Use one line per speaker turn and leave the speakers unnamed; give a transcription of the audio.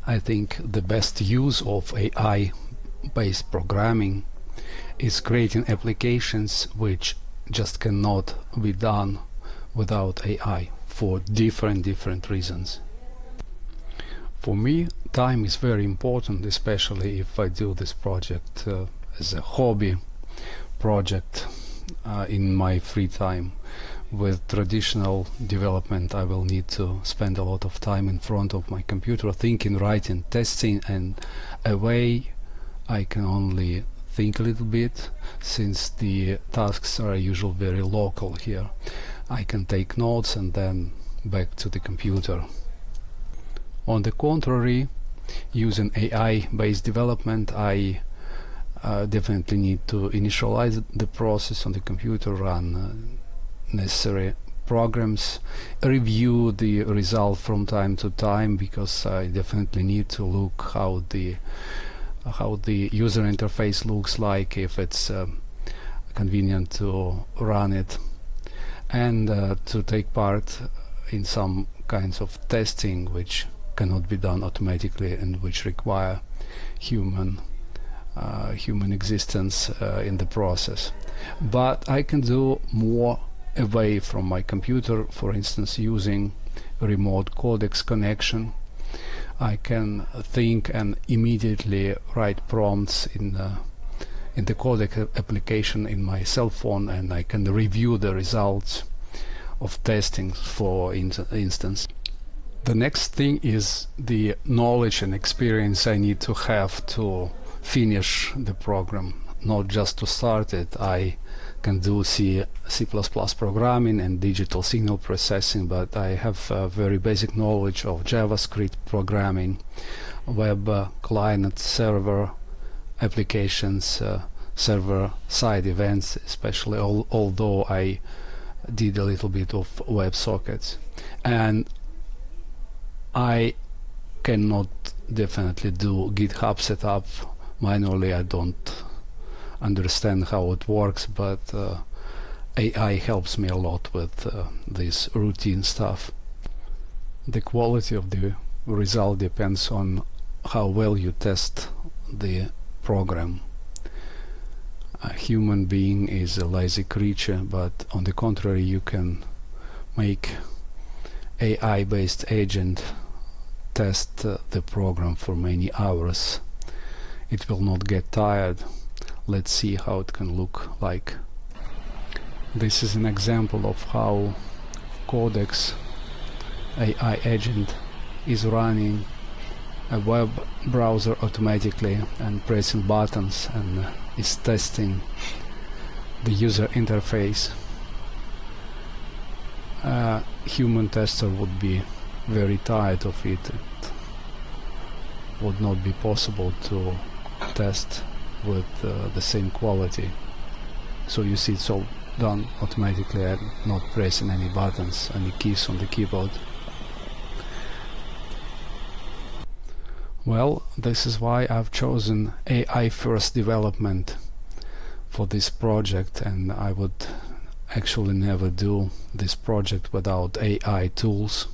I think the best use of AI-based programming is creating applications which just cannot be done without AI for different reasons. For me, time is very important, especially if I do this project as a hobby project in my free time. With traditional development, I will need to spend a lot of time in front of my computer thinking, writing, testing, and away I can only think a little bit, since the tasks are usually very local here. I can take notes and then back to the computer. On the contrary, using AI-based development, I definitely need to initialize the process on the computer, run necessary programs, review the result from time to time, because I definitely need to look how the user interface looks like, if it's convenient to run it, and to take part in some kinds of testing which cannot be done automatically and which require human existence in the process. But I can do more away from my computer, for instance using remote Codex connection. I can think and immediately write prompts in the Codex application in my cell phone, and I can review the results of testing, for instance. The next thing is the knowledge and experience I need to have to finish the program, not just to start it. I can do C++ programming and digital signal processing, but I have a very basic knowledge of JavaScript programming, web client server applications, server-side events especially, although I did a little bit of WebSockets. And I cannot definitely do GitHub setup manually. I don't understand how it works, but AI helps me a lot with this routine stuff. The quality of the result depends on how well you test the program. A human being is a lazy creature, but on the contrary, you can make AI-based agent test the program for many hours. It will not get tired. Let's see how it can look like. This is an example of how Codex AI agent is running a web browser automatically and pressing buttons, and is testing the user interface. A human tester would be very tired of it. It would not be possible to test with the same quality. So you see it's all done automatically. I'm not pressing any buttons, any keys on the keyboard. Well, this is why I've chosen AI first development for this project, and I would actually never do this project without AI tools.